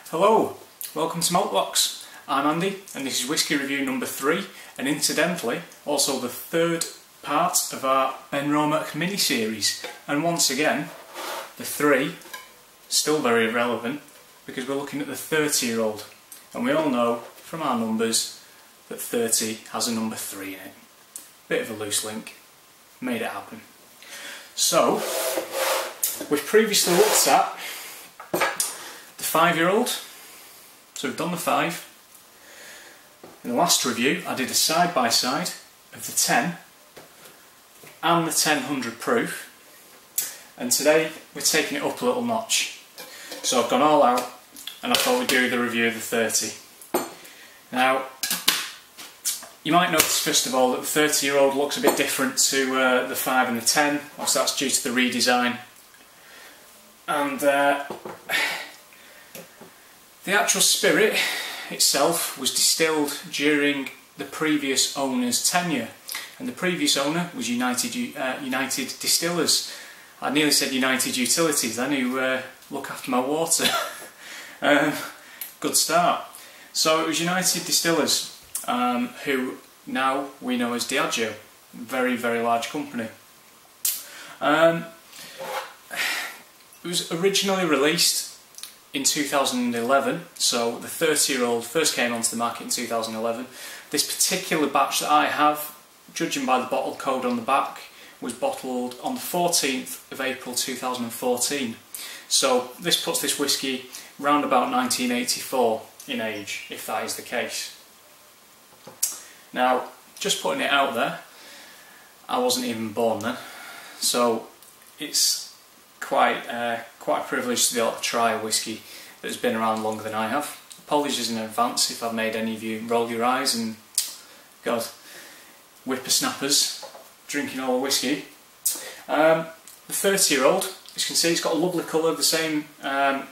Hello, welcome to Malt. I'm Andy and this is Whisky review number 3 and incidentally also the third part of our Benromach mini-series, and once again the 3 still very relevant because we're looking at the 30-year-old, and we all know from our numbers that 30 has a number 3 in it. Bit of a loose link, made it happen. So we've previously looked at the 5-year-old, so we've done the 5. In the last review I did a side-by-side of the 10 and the 1000 proof, and today we're taking it up a little notch. So I've gone all out and I thought we'd do the review of the 30. Now you might notice first of all that the 30-year-old looks a bit different to the 5 and the 10, also that's due to the redesign. And the actual spirit itself was distilled during the previous owner's tenure, and the previous owner was United Distillers. I nearly said United Utilities then, who look after my water. Good start. So it was United Distillers, who now we know as Diageo, very large company. It was originally released in 2011, so the 30-year-old first came onto the market in 2011. This particular batch that I have, judging by the bottle code on the back, was bottled on the 14th of April 2014. So this puts this whisky round about 1984 in age, if that is the case. Now, just putting it out there, I wasn't even born then, so it's quite a privilege to be able to try a whisky that has been around longer than I have. Apologies in advance if I've made any of you roll your eyes and, God, whippersnappers drinking all the whisky. The 30-year-old, as you can see, it's got a lovely colour, the same, well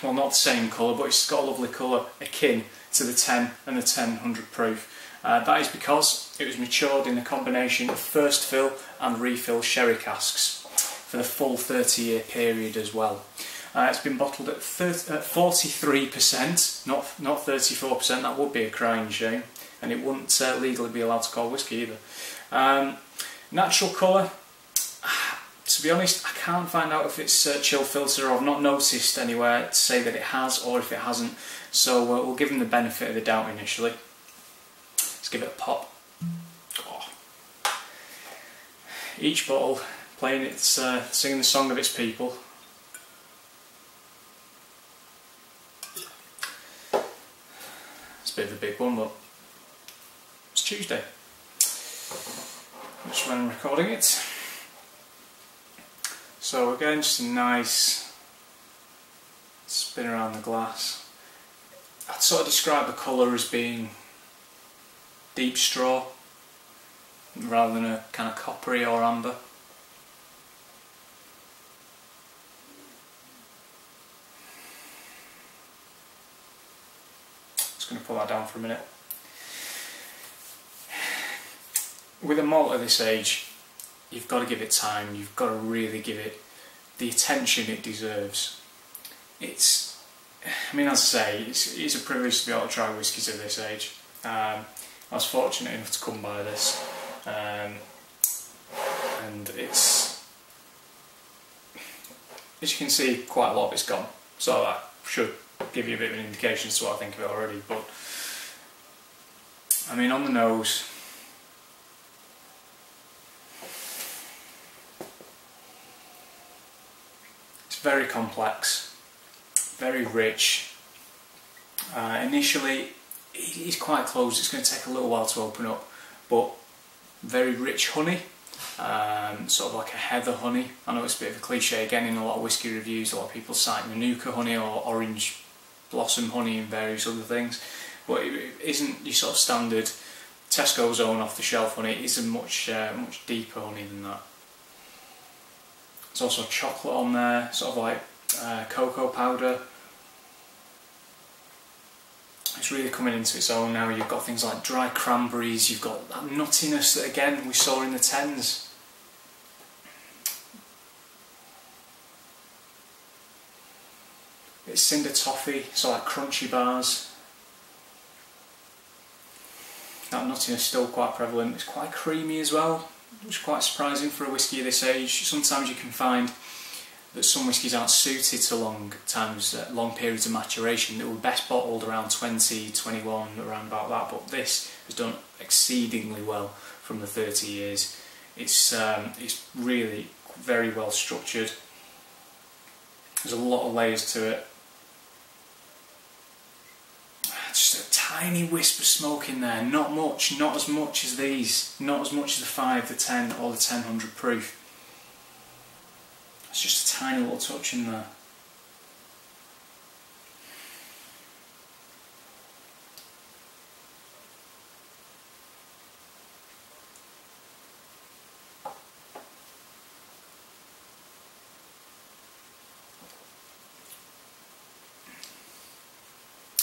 not the same colour, but it's got a lovely colour akin to the 10 and the 1000 proof. That is because it was matured in a combination of first fill and refill sherry casks for the full 30-year period as well. It's been bottled at 43%, not 34%, that would be a crying shame, and it wouldn't legally be allowed to call whisky either. Natural colour, to be honest, I can't find out if it's chill filter, or I've not noticed anywhere to say that it has or if it hasn't, so we'll give them the benefit of the doubt initially. Let's give it a pop. Oh. Each bottle playing its, singing the song of its people. It's a bit of a big one, but it's Tuesday, which is when I'm recording it. So again, just a nice spin around the glass. I'd sort of describe the colour as being deep straw rather than a kind of coppery or amber. Just going to put that down for a minute. With a malt at this age, you've got to give it time, you've got to really give it the attention it deserves. It's, I mean, as I say, it's a privilege to be able to try whiskies at this age. I was fortunate enough to come by this, and it's, as you can see, quite a lot of it's gone, so that should give you a bit of an indication as to what I think of it already. But I mean, on the nose, it's very complex, very rich. Initially it's quite closed, it's going to take a little while to open up, but very rich honey, sort of like a heather honey. I know it's a bit of a cliche again in a lot of whisky reviews, a lot of people cite Manuka honey or orange blossom honey and various other things, but it isn't your sort of standard Tesco's own off the shelf honey. It is a much deeper honey than that. There's also chocolate on there, sort of like cocoa powder. It's really coming into its own now. You've got things like dry cranberries, you've got that nuttiness that again we saw in the 10s. It's cinder toffee, so like crunchy bars. That nuttiness is still quite prevalent. It's quite creamy as well, which is quite surprising for a whisky of this age. Sometimes you can find that some whiskies aren't suited to long periods of maturation. They were best bottled around 20, 21, around about that, but this has done exceedingly well from the 30 years. It's really very well structured. There's a lot of layers to it. Just a tiny wisp of smoke in there, not much, not as much as these, not as much as the 5, the 10 or the 1000 proof. It's just a tiny little touch in there.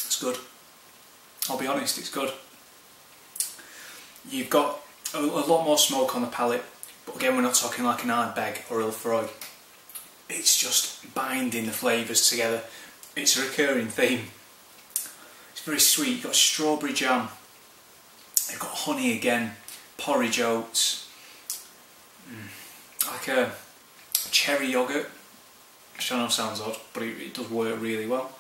It's good. I'll be honest, it's good. You've got a lot more smoke on the palate, but again we're not talking like an Ardbeg or Ilfroy. It's just binding the flavours together. It's a recurring theme. It's very sweet. You've got strawberry jam, you've got honey again, porridge oats, like a cherry yoghurt, which I know sounds odd, but it does work really well.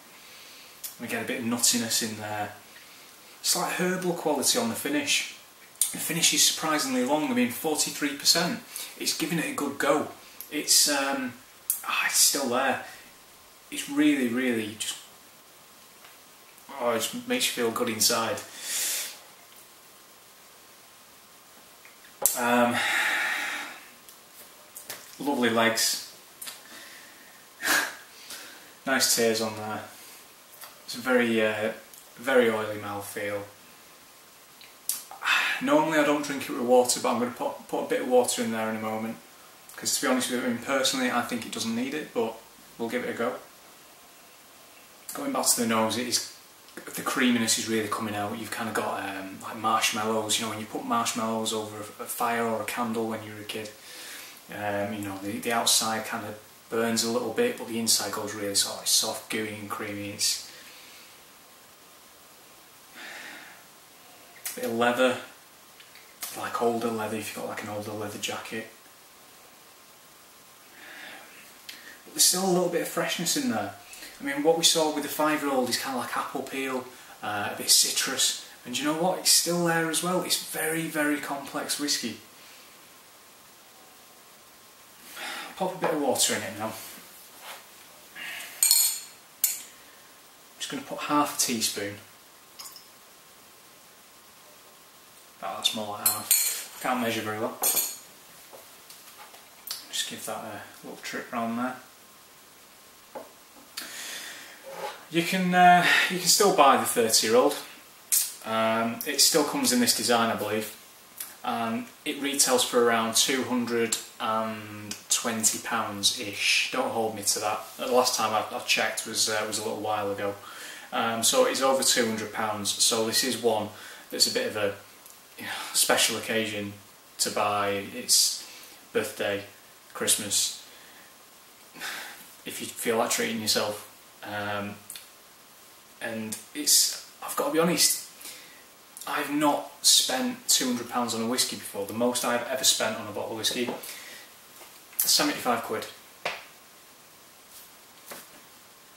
We get a bit of nuttiness in there. Slight herbal quality on the finish. The finish is surprisingly long. I mean, 43%. It's giving it a good go. It's still there. It's really, really just, it just makes you feel good inside. Lovely legs. Nice tears on there. It's a very oily mouthfeel. Normally I don't drink it with water, but I'm going to put a bit of water in there in a moment, because to be honest with you, personally I think it doesn't need it, but we'll give it a go. Going back to the nose, the creaminess is really coming out. You've kind of got like marshmallows, you know, when you put marshmallows over a fire or a candle when you were a kid, you know, the outside kind of burns a little bit, but the inside goes really sort of soft, gooey and creamy. It's a bit of leather, like older leather if you've got like an older leather jacket. But there's still a little bit of freshness in there. I mean, what we saw with the 5-year-old is kind of like apple peel, a bit citrus, and you know what? It's still there as well. It's very, very complex whisky. Pop a bit of water in it now. I'm just going to put half a teaspoon. That's more like half. I can't measure very well. Just give that a little trip round there. You can still buy the 30-year-old. It still comes in this design, I believe. It retails for around £220-ish. Don't hold me to that. The last time I checked was a little while ago. So it's over £200. So this is one that's a bit of a special occasion to buy. It's birthday, Christmas, if you feel like treating yourself. And I've got to be honest, I've not spent £200 on a whisky before. The most I've ever spent on a bottle of whisky, 75 quid.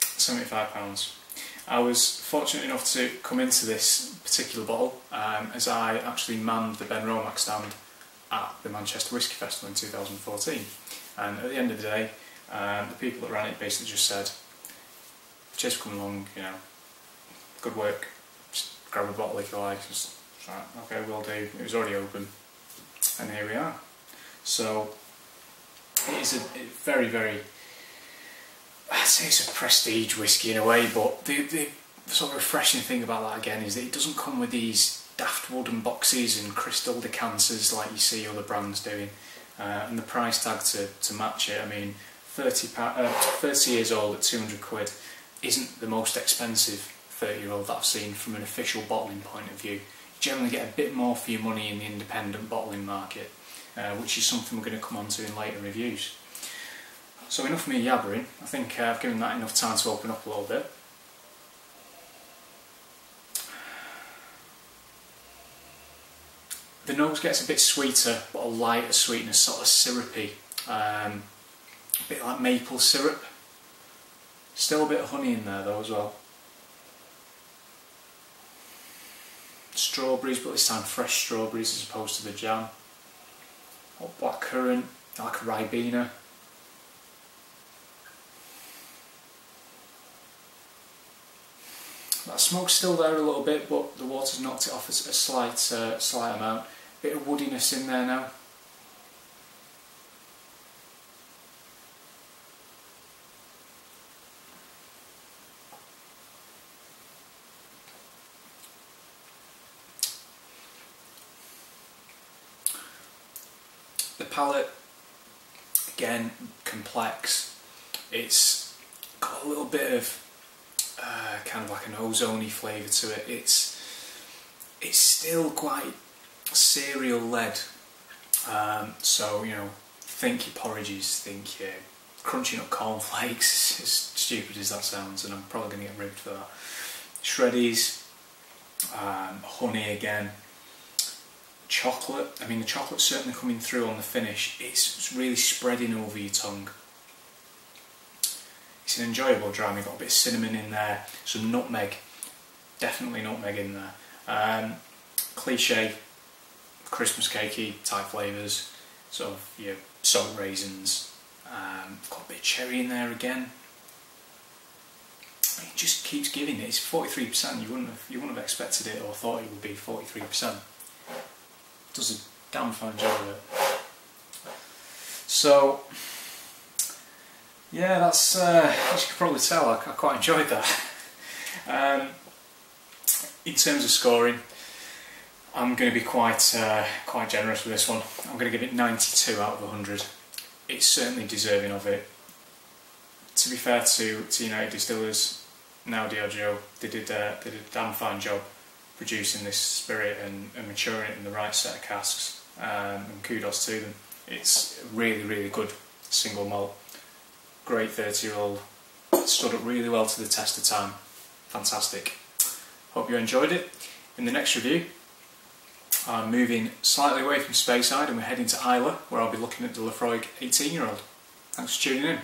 £75. I was fortunate enough to come into this particular bottle as I actually manned the Benromach stand at the Manchester Whisky Festival in 2014. And at the end of the day, the people that ran it basically just said, "Cheers for coming along, you know, good work, just grab a bottle if you like." Just right, okay, will do. It was already open, and here we are. So it is a very, very, I'd say it's a prestige whisky in a way, but the sort of refreshing thing about that again is that it doesn't come with these daft wooden boxes and crystal decanters like you see other brands doing, and the price tag to match it. I mean, 30 years old at 200 quid isn't the most expensive 30-year-old that I've seen from an official bottling point of view. You generally get a bit more for your money in the independent bottling market, which is something we're going to come on to in later reviews. So enough of me yabbering. I think I've given that enough time to open up a little bit. The nose gets a bit sweeter, but a lighter sweetness, sort of syrupy. A bit like maple syrup. Still a bit of honey in there though as well. Strawberries, but this time fresh strawberries as opposed to the jam. Hot blackcurrant, like a Ribena. That smoke's still there a little bit, but the water's knocked it off a slight amount. Bit of woodiness in there now. The palate, again, complex. It's got a little bit of kind of like an ozone-y flavour to it. It's still quite cereal led. So, you know, think your porridges, think your crunching up cornflakes, as stupid as that sounds, and I'm probably going to get ribbed for that. Shreddies, honey again. Chocolate, I mean the chocolate's certainly coming through on the finish. It's really spreading over your tongue. It's an enjoyable dram. You've got a bit of cinnamon in there, some nutmeg, definitely nutmeg in there. Cliche, Christmas cakey type flavours, sort of your salt raisins. Got a bit of cherry in there again. It just keeps giving it. It's 43%. You wouldn't have expected it or thought it would be 43%. Does a damn fine job of it. So yeah, that's as you can probably tell, I quite enjoyed that. In terms of scoring, I'm going to be quite generous with this one. I'm going to give it 92 out of 100. It's certainly deserving of it. To be fair to United Distillers, now Diageo, they did a damn fine job producing this spirit and maturing it in the right set of casks, and kudos to them. It's a really good single malt, great 30-year-old, stood up really well to the test of time, fantastic. Hope you enjoyed it. In the next review I'm moving slightly away from Speyside and we're heading to Islay, where I'll be looking at the Lafroig 18-year-old. Thanks for tuning in.